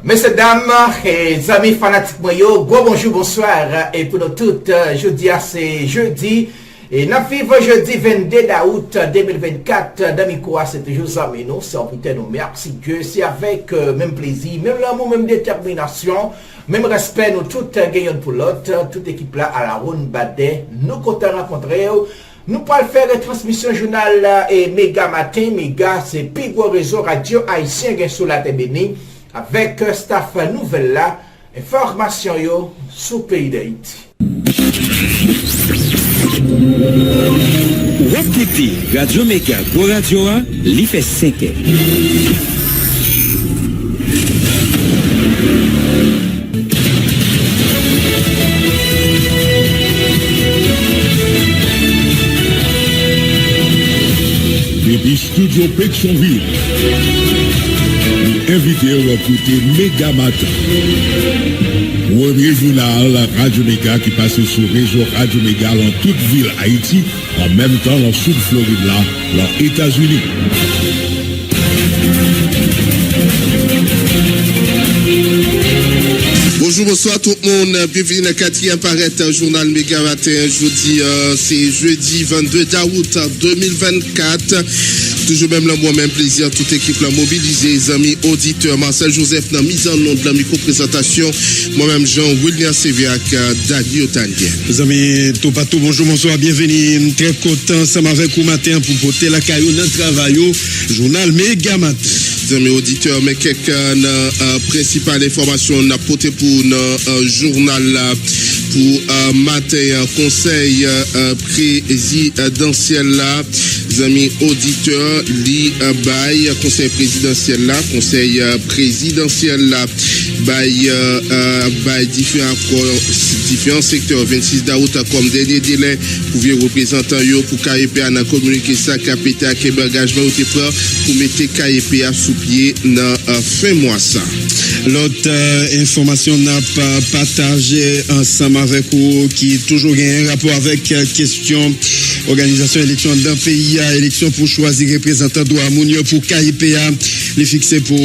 Messieurs, dames et amis fanatiques moyo, bonjour, bonsoir. Et pour nous toutes, jeudi, c'est jeudi. Et nous vivons jeudi 22 août 2024. D'Amico, c'est toujours ça, mais nous, c'est en putain, nous merci Dieu. C'est avec même plaisir, même l'amour, même détermination, même respect, nous toutes gagnons pour l'autre. Toute équipe là à la ronde badé. Nous comptons rencontrer. Nous pouvons faire une transmission journal et méga matin. Méga, c'est plus gros réseau radio haïtien sur la TBN. Avec staff nouvelle là, information yo sous pays d'Haïti. Écoutez Radio Méga pour Radio A, l'IF 5. Depuis Studio Pétionville, invité à écouter Méga Matin. Premier journal Radio Méga qui passe sur le réseau Radio Méga dans toute ville Haïti, en même temps dans le sud Floride, là, dans les États-Unis. Bonjour, bonsoir tout le monde. Bienvenue dans le 4e paraître journal Méga Matin. Jeudi, c'est jeudi 22 août 2024. Toujours même là, moi-même plaisir, toute équipe là mobilisée, les amis auditeurs, Marcel Joseph, dans mise en nom de la micro-présentation, moi-même Jean-William Séviac, Dadi Otanier. Les amis, tout partout, bonjour, bonsoir, bienvenue. Très content, ensemble avec vous matin pour porter la caillou dans le travail, journal Méga Matin. Les amis auditeurs, mais quelques principales informations n'a porté pour un journal pour matin, conseil présidentiel là, les amis auditeurs, li bail conseil présidentiel là, conseil présidentiel là, bail différents secteurs 26 d'août comme dernier délai pour les représentants yo pour KEP à communiquer ça capité à quel engagement ou pour mettre KEP à sous pied dans fin mois ça. L'autre information n'a pas partagé ensemble avec vous qui toujours un rapport avec question organisation élection d'un pays à élection pour choisir représentant d'Ouamounio pour KIPA les fixé pour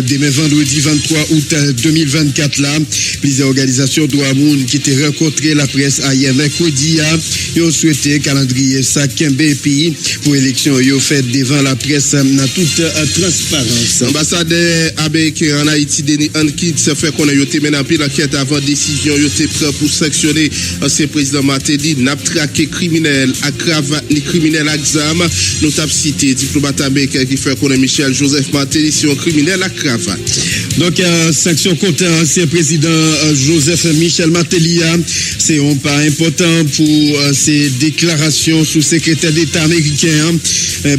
demain vendredi 23 août 2024 là plusieurs organisations d'Ouamoun qui étaient rencontré la presse hier mercredi ils ont souhaité calendrier ça Kembe pays pour élection ils ont fait devant la presse dans toute transparence. Ambassadeur américain en Haïti Denis Hankins fait qu'on a été mené en pile enquête avant décision il était prêt pour sanctionner ancien président Martelly n'a traqué criminel à cravate ni criminel à exam nous t'a cité diplomate américain qui fait qu'on a Michel Joseph Martelly si un criminel à cravate. Donc sanction contre ancien président Joseph Michel Martelly c'est un pas important pour ses déclarations sous secrétaire d'État américain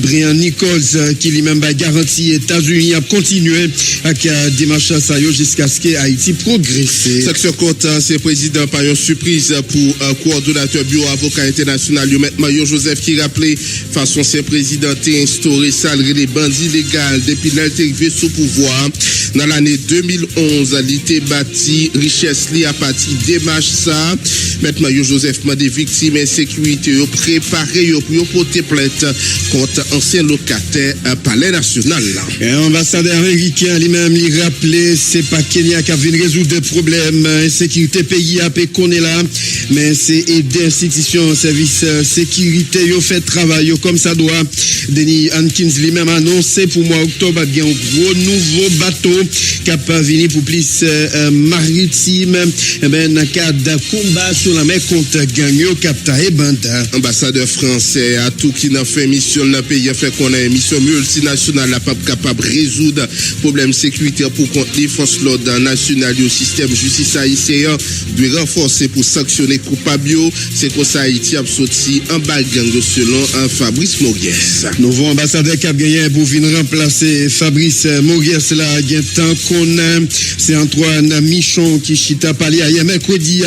Brian Nichols qui lui-même a garanti États-Unis à continuer avec démarche ça jusqu'à ce que Haïti progresse. Section contre ancien président par une surprise pour coordonnateur bureau avocat international Mario Joseph qui rappelait façon ancien président a instauré salarié les bandits légaux depuis l'arrivée sous pouvoir dans l'année 2011 l'été bâti richesse li à partir démarche ça Maître Mario Joseph m'a des victimes insécurité préparé pour porter plainte contre ancien locataire palais national là. Et ambassadeur américain lui-même lui rappelé c'est pas Kenya qui a vu résoudre des problèmes insécurité pays à connaît là mais c'est aider institutions service sécurité yo fait travail comme ça doit. Denis Hankins lui-même annoncé pour mois octobre il y a un gros nouveau bateau qui a venir pour plus maritime dans le cadre de combat sur la mer contre Gagno Capta et Banda. Ambassadeur français à tout qui n'a fait mission dans le pays a fait qu'on a une mission multinationale la pas capable de résoudre problème sécuritaire pour contre les forces l'ordre nationales au système justice haïtien doit renforcer pour sanctionner coupable c'est comme ça Haïti a sorti en bagang selon Fabrice Moguès. Nouveau ambassadeur qui a gagné pour venir remplacer Fabrice Moguès là il y a temps qu'on c'est Antoine Michon qui chita parlé hier mercredi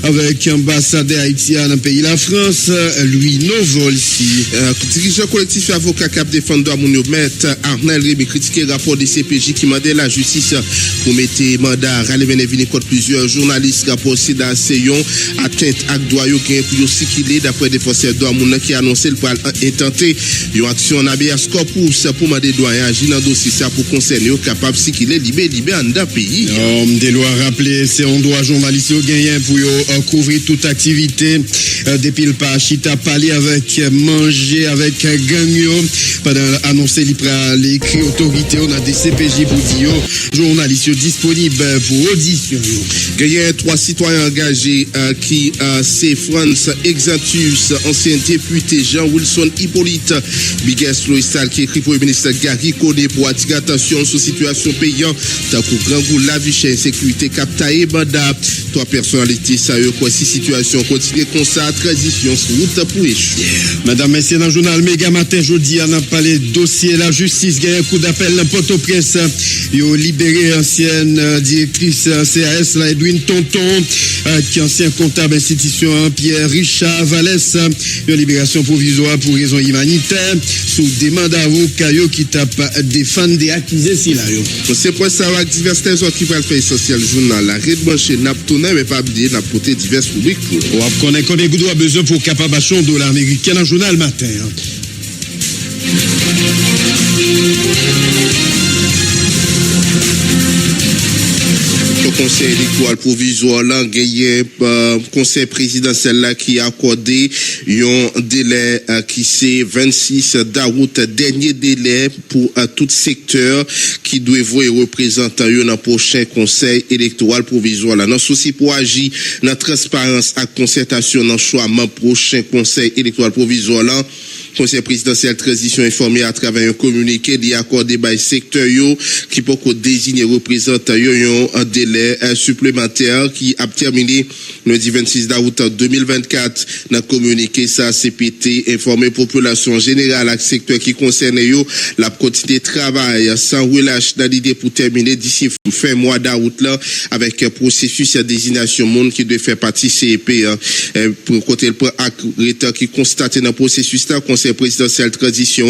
avec ambassadeur haïtien dans le pays la France Louis Novolsi. Dirigeant collectif avocat cap défendre mon maître Arnel Rémy critiqué rapport des CPJ qui mandait la justice pour mettre mandat râler venir contre plusieurs journalistes rapport dans Seyon atteinte à droit yo qui pour sécurité d'après défenseur droit mon qui annoncé le pour intenter une action en habeas corpus pour demander doyen agir dans dossier ça pour concerner capable circuler libé en d'un pays. Des lois rappelées, c'est un droit journaliste gagné pour couvrir toute activité depuis le pas chita parler avec manger avec gang pendant annoncer l'écrit autorité on a des CPJ pour dire journalistes disponibles pour audition. Gagné 3 citoyens engagés qui c'est France Exantus, ancien député Jean Wilson Hippolyte, Bigues Loïsal qui écrit pour le ministre Gary Koné pour attirer attention sur situation payant, tant que grand goût la vie chère insécurité captaé banda. 3 personnalités sérieuses quoi si situation continue comme ça transition sur route pour échouer. Madame messieurs dans le journal Méga Matin jeudi on a parlé dossier la justice gagne un coup d'appel dans Port-au-Prince yo libéré ancienne directrice CAS la Edwin Tonton qui ancien comptable institution Pierre Richard Vallès une libération provisoire pour raison humanitaire sous demande avocat qui tape défendre des accusés si là yo. C'est pour ça avec diverses thèses qui va faire essentiel journal la redbrancher n'a tourner mais pas oublier n'a porter diverses rubriques. On connaît combien de a besoin pour capable acheter $1 américain dans journal matin. Le conseil électoral provisoire là gagné conseil présidentiel là qui a accordé un délai qui c'est 26 d'août dernier délai pour tout secteur qui doit voir représentant dans le prochain conseil électoral provisoire là dans souci pour agir dans transparence et concertation dans choix prochain conseil électoral provisoire là. Conseil présidentiel transition informé à travers un communiqué qui accordé par secteur yo qui peut désigner représentant yo un délai supplémentaire qui a terminé le 26 août 2024 dans communiqué ça CPT informé population générale avec secteur qui concerne yo la continuer travail sans relâche dans l'idée pour terminer d'ici fin mois d'août là avec processus de désignation monde qui doit faire partie CEP pour côté le point qui constate dans processus là conseil présidentiel transition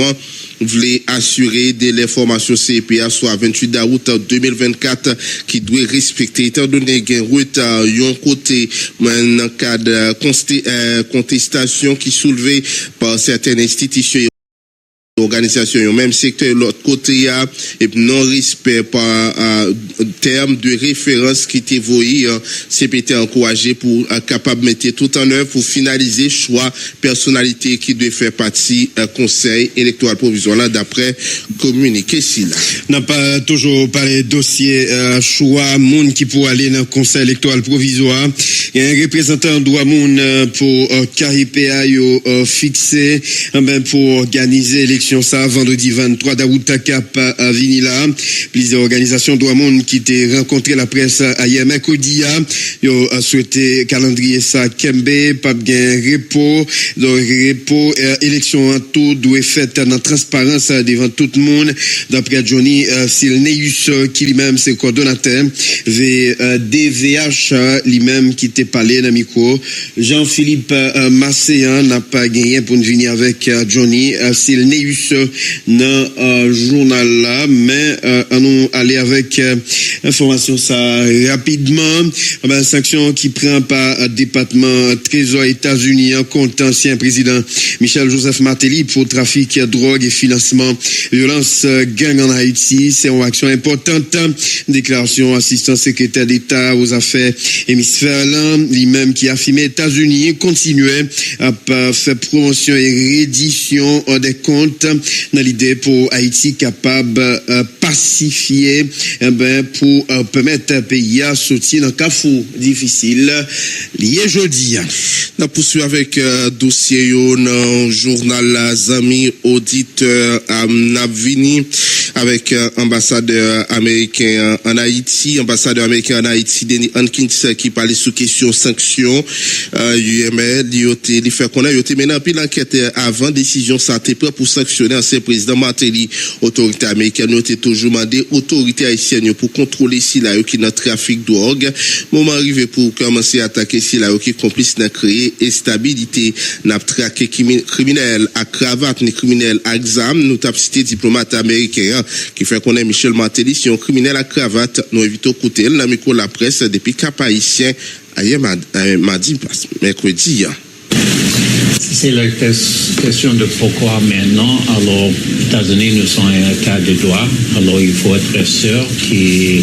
voulait assurer de l'information CPA soit 28 août 2024 qui doit respecter étant donné qu'il y a un retard d'un côté dans cas de contestation qui soulevée par certaines institutions organisation même secteur l'autre côté et non respect par terme de référence qui était voyé CPT encouragé pour capable mettre tout en œuvre pour finaliser choix personnalité qui doit faire partie conseil électoral provisoire là d'après communiqué si là n'a pas toujours parlé dossier choix monde qui pour aller dans conseil électoral provisoire il y a un représentant droit monde pour KIPA fixé pour organiser élection ça vendredi 23 d'août à Cap à Vinila. Plusieurs organisations droit monde qui étaient rencontré la presse hier mercredi yo a souhaité calendrier ça Kembe pas gain repos élection en tout doit fait dans transparence devant tout le monde d'après Johnny Silneus qui lui-même c'est coordonnateur DVH lui-même qui était parlé dans micro Jean-Philippe Masséan n'a pas gagné pour venir avec Johnny Silneus dans journal là mais on aller avec information ça rapidement sanction qui prend par département trésor États-Unis contre ancien président Michel Joseph Martelly pour trafic drogue et financement violence gang en Haïti c'est une action importante déclaration assistant secrétaire d'État aux affaires hémisphère lui-même qui a affirmé États-Unis continuait à faire promotion et reddition des comptes dans l'idée pour Haïti capable pacifier pour permettre un pays à sortir dans cafou difficile lié jeudi. On poursuit avec dossier dans journal Amis auditeur Navini avec ambassadeur américain en Haïti, Denis Hankins qui parlait sous question sanctions UML il fait connaître maintenant puis l'enquête avant décision santé pour sanctionner ancien président Martelly. Autorité américaine a toujours demandé autorité haïtienne pour contrôler Sila qui dans trafic de drogue. Moment arrivé pour commencer à attaquer Sila qui complice dans créer instabilité, n'a traqué criminel à cravate, ni criminel à exam, nous t'a cité diplomate américain qui fait connaître Michel Martelly si un criminel à cravate nous évitons côté dans micro la presse depuis cap haïtien hier mardi mercredi. C'est la question de pourquoi maintenant. Alors, les États-Unis, nous sommes un état de droit. Alors, il faut être sûr que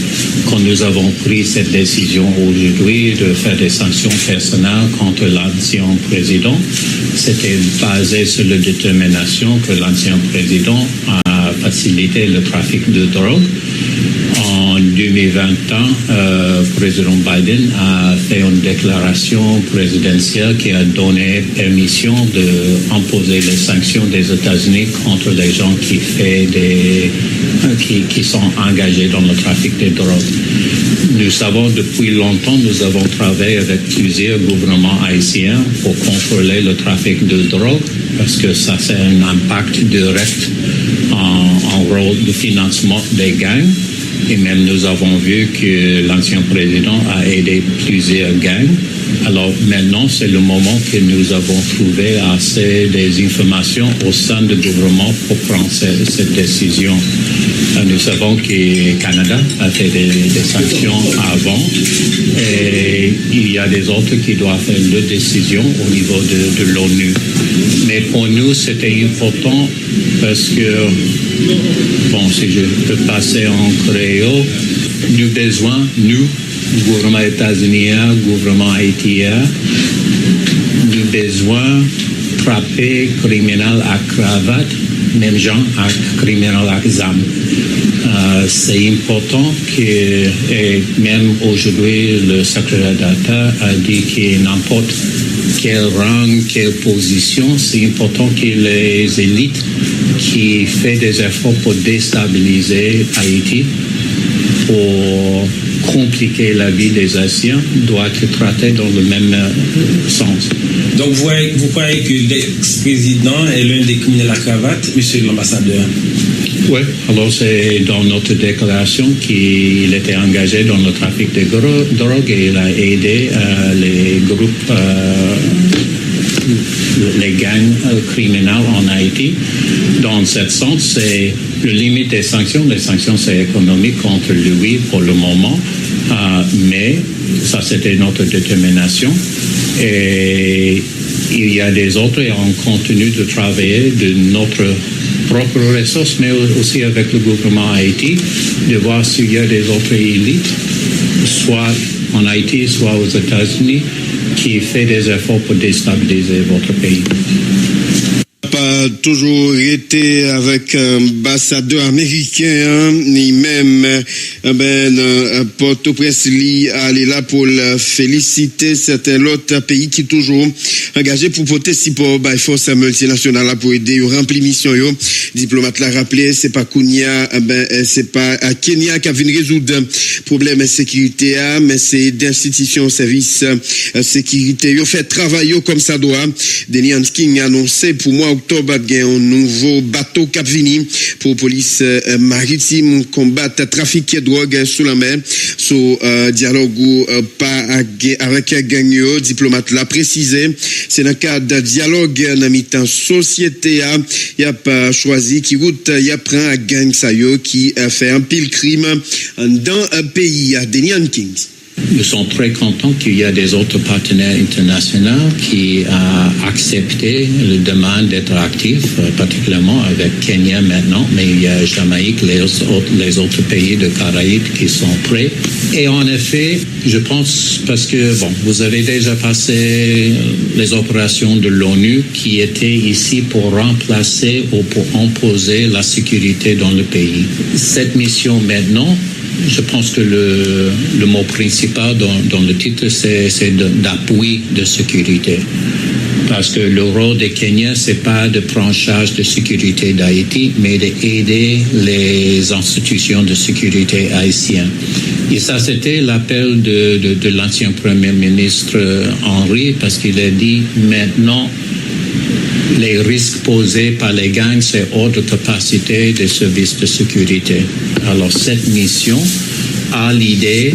quand nous avons pris cette décision aujourd'hui de faire des sanctions personnelles contre l'ancien président, c'était basé sur la détermination que l'ancien président a facilité le trafic de drogue. En 2021, le président Biden a fait une déclaration présidentielle qui a donné permission d'imposer les sanctions des États-Unis contre les gens qui sont engagés dans le trafic de drogue. Nous savons depuis longtemps, nous avons travaillé avec plusieurs gouvernements haïtiens pour contrôler le trafic de drogue parce que ça c'est un impact direct en rôle de financement des gangs. Et même nous avons vu que l'ancien président a aidé plusieurs gangs. Alors maintenant, c'est le moment que nous avons trouvé assez des informations au sein du gouvernement pour prendre cette décision. Nous savons que le Canada a fait des sanctions avant et il y a des autres qui doivent faire leur décision au niveau de l'ONU. Mais pour nous, c'était important parce que, bon, si je peux passer en créole, nous avons besoin, nous, gouvernement états-unien, gouvernement haïtien, nous avons besoin de frapper criminels à cravate, même gens à criminels à ZAM. C'est important que, et même aujourd'hui, le secrétaire d'État a dit que n'importe quel rang, quelle position, c'est important que les élites qui font des efforts pour déstabiliser Haïti, pour compliquer la vie des Haïtiens, doivent être traités dans le même sens. Donc vous croyez que l'ex-président est l'un des criminels à cravate, monsieur l'ambassadeur? Oui, alors c'est dans notre déclaration qu'il était engagé dans le trafic de drogue et il a aidé les groupes, les gangs criminels en Haïti. Dans ce sens, c'est le limite des sanctions. Les sanctions, c'est économique contre lui pour le moment, mais ça, c'était notre détermination. Et il y a des autres et on continue de travailler de notre propres ressources, mais aussi avec le gouvernement Haïti, de voir s'il y a des autres élites, soit en Haïti, soit aux États-Unis, qui fait des efforts pour déstabiliser votre pays. Pas toujours été avec ambassadeur américain, ni même Port-au-Prince aller là pour féliciter certains autres pays qui toujours engagés pour porter support by force multinationale pour aider à remplir mission yo. Diplomate l'a rappelé, c'est pas Kounia, c'est pas à Kenya qui a venu résoudre problème de sécurité, mais c'est d'institutions services sécurité yo fait travail comme ça doit. Denis King a annoncé pour moi octobre un nouveau bateau cap vini pour police maritime combattre trafic de drogue sous la mer sous dialogue pas avec gang yo. Diplomate l'a précisé, c'est dans le cadre de dialogue dans mi-temps société il a pas choisi qui route il apprend à gang ça yo qui fait un pile crime dans un pays à Denis Kings. Nous sommes très contents qu'il y a des autres partenaires internationaux qui ont accepté la demande d'être actifs, particulièrement avec Kenya maintenant, mais il y a Jamaïque, les autres pays de Caraïbes qui sont prêts. Et en effet, je pense, parce que, bon, vous avez déjà passé les opérations de l'ONU qui étaient ici pour remplacer ou pour imposer la sécurité dans le pays. Cette mission maintenant, je pense que le mot principal dans le titre, c'est d'appui de sécurité. Parce que le rôle de Kenya, c'est pas de prendre charge de sécurité d'Haïti, mais d'aider les institutions de sécurité haïtiennes. Et ça, c'était l'appel de l'ancien Premier ministre Henry, parce qu'il a dit maintenant, les risques posés par les gangs, c'est hors de capacité des services de sécurité. Alors, cette mission a l'idée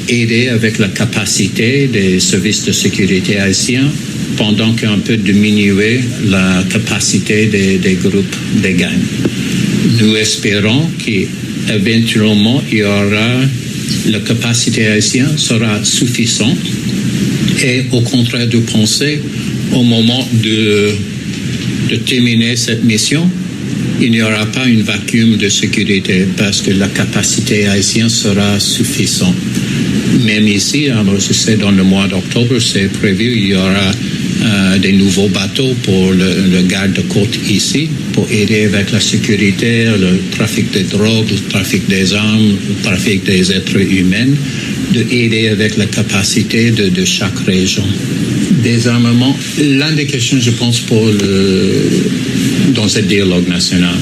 d'aider avec la capacité des services de sécurité haïtiens pendant qu'on peut diminuer la capacité des groupes, des gangs. Nous espérons qu'éventuellement, il y aura la capacité haïtienne sera suffisante et au contraire de penser au moment de terminer cette mission, il n'y aura pas un vacuum de sécurité parce que la capacité haïtienne sera suffisante. Même ici, alors je sais, dans le mois d'octobre, c'est prévu, il y aura des nouveaux bateaux pour le garde-côte ici, pour aider avec la sécurité, le trafic de drogue, le trafic des armes, le trafic des êtres humains, de aider avec la capacité de chaque région. Désarmement, l'une des questions, je pense, dans ce dialogue national,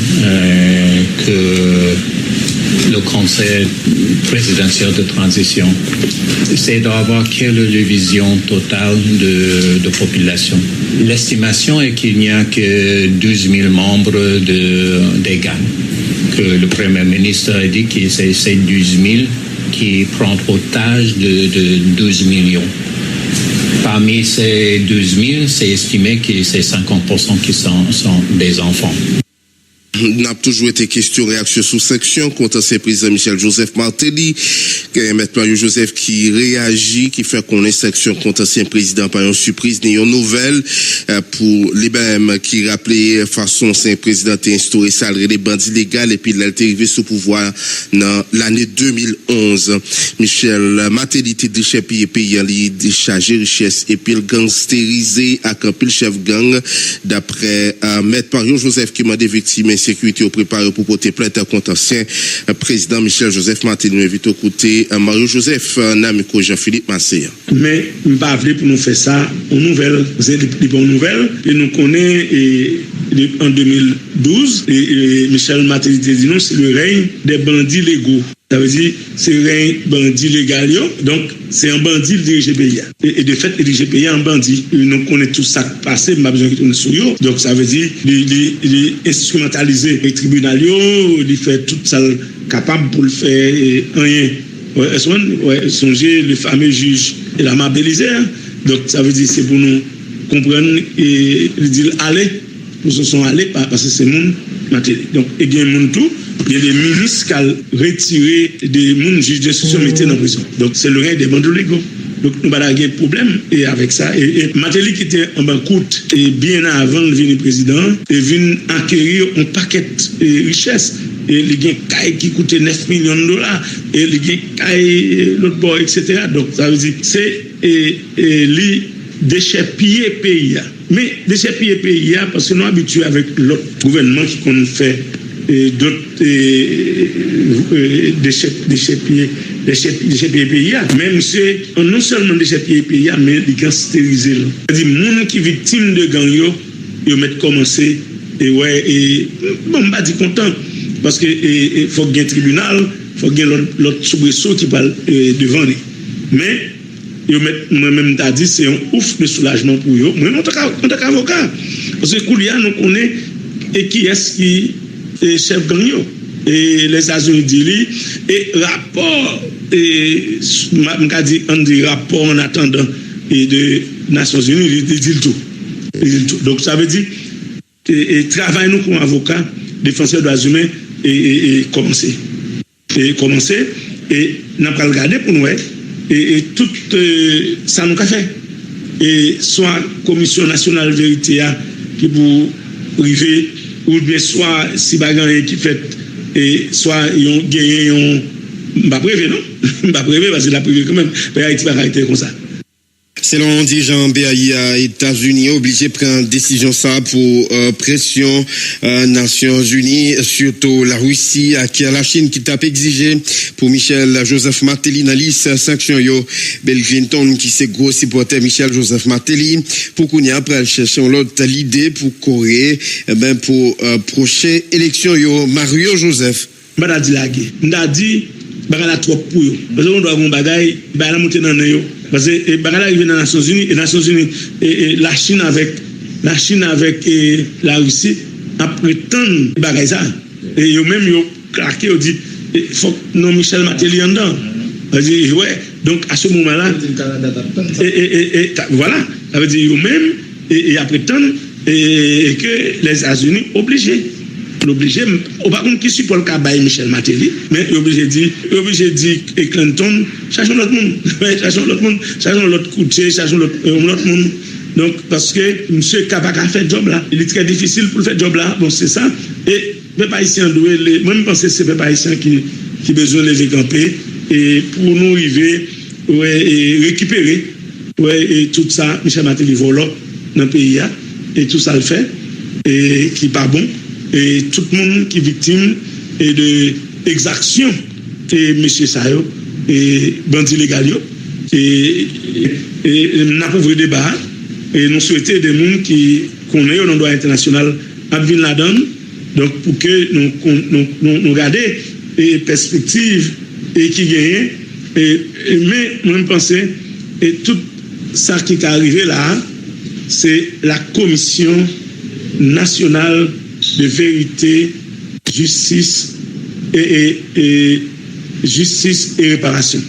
que le Conseil présidentiel de transition, c'est d'avoir quelle est la vision totale de population. L'estimation est qu'il n'y a que 12 000 membres des gangs. Que le Premier ministre a dit que c'est 12 000 qui prennent otage de 12 millions. Parmi ces 12 000, c'est estimé que c'est 50% qui sont des enfants. N'a toujours été question réaction sous section contre ancien président Michel Joseph Martelly, Maître Mario Joseph qui réagit, qui fait qu'on est section contre ancien président par une surprise, ni une nouvelle pour les mêmes qui rappelaient façon ancien président a instauré ça les bandits légaux et puis il a été arrivé sous pouvoir dans l'année 2011. Michel Martelly était déchapé pays en déchargé richesse et puis le gangstérisé à camper le chef gang d'après Maître Mario Joseph qui m'a des victimes sécurité au préparé pour porter plainte contre ancien président Michel Joseph Martelly. Nous invitons à écouter Mario Joseph, Namiko Jean-Philippe Massé. Mais je ne pas pour nous faire ça en nouvelle, c'est des bonnes nouvelles. Et nous connaissons en 2012, Michel Martelly dit non, c'est le règne des bandits légaux. Ça veut dire c'est un bandit légal, donc c'est un bandit le dirigé pays. Et de fait, le dirigé pays un bandit. Nous connaissons tout ça passé, mais besoin de tourner sur eux. Donc ça veut dire il instrumentaliser les tribunaux, il fait tout ça capable pour le faire rien. Ouais, songez le fameux juge et la mabélisé. Donc ça veut dire c'est pour nous comprendre et dire allez, nous sommes allés parce que c'est monde Martelly. Donc il y a monde tout. Il y a des ministres qui ont retiré des juges d'instruction mis dans la prison. Donc c'est le règne des bandits légaux. Donc nous avons un problème et avec ça. Et Martelly qui était en banqueroute et bien avant de devenir président, et vient acquérir un paquet de richesses. Et il y a un caille qui coûtait 9 millions de dollars. Et il y a un caille l'autre bord, etc. Donc ça veut dire c'est les déchets pillés pays. Mais déchets pillés pays parce que nous sommes habitués avec l'autre gouvernement qui qu'on fait d'autres déchets pays, même c'est non seulement déchets pays, mais les gangs stérilisés. C'est-à-dire, les gens qui sont victimes de gangs, ils mettent commencer, et bon, pas dire content, parce qu'il faut qu'il y ait un tribunal, il faut qu'il y ait l'autre soubresaut qui parle devant lui. Mais, moi-même, t'as dit, c'est un ouf de soulagement pour eux. Moi, en tant qu'avocat, parce que Koulia, nous connaît, et qui est-ce qui et chef gang et les États-Unis dit et rapport et m'a dit on dit rapport en attendant et de Nations Unies il dit tout. Donc ça veut dire et travail nous comme avocat défenseur des droits humains et commencer et n'a pas regarder pour nous et tout ça nous a fait et soit commission nationale vérité qui pour arriver ou bien soit si bagarre qui fait et soit ils ont gagné pas prévu non pas prévu parce que la prévu quand même Haïti va arrêter comme ça. Selon dirigeant BAI États-Unis obligé de prendre décision ça pour pression Nations Unies, surtout la Russie qui a la Chine qui t'a exigé pour Michel Joseph Martelly dans liste sanction yo Bill Clinton qui c'est gros supporter Michel Joseph Martelly pour qu'on y après chercher l'autre l'idée pour Corée pour prochaine élection yo Mario Joseph m'da dit bagay la trop pour yo parce qu'on doit avoir bagay ba la monter dans yo parce que bagay arrivé dans les Nations Unies et la Chine avec la Russie a prétendre bagay ça et yo même yo claqué yo dit faut non Michel Martelly en dedans ouais donc à ce moment là et voilà ça veut dire yo même et a prétendre et que les États-Unis obligés au par contre qui supporte Kabaye Michel Martelly mais obligé dire et Clinton cherchons l'autre monde cherchons l'autre côté cherchons l'autre monde Donc, parce que monsieur Kabaka a fait le job là. Il est très difficile pour faire le job là. Bon, c'est ça. Et les haïtiens doivent, moi je pense que c'est les haïtiens qui besoin de lever camper et pour nous arriver et récupérer et tout ça, Michel Martelly vole dans le pays et tout ça le fait et qui pas bon et tout le monde qui est victime et de exactions et monsieur Sayo et bandits légaux et n'a pas ouvert débat et nous souhaitons des gens qui connaissent le droit international à venir là-dedans. Donc, pour que nous regardions les perspectives et qui gagnent. Mais, moi, je pense que tout ça qui est arrivé là, c'est la Commission nationale de vérité, justice et réparation.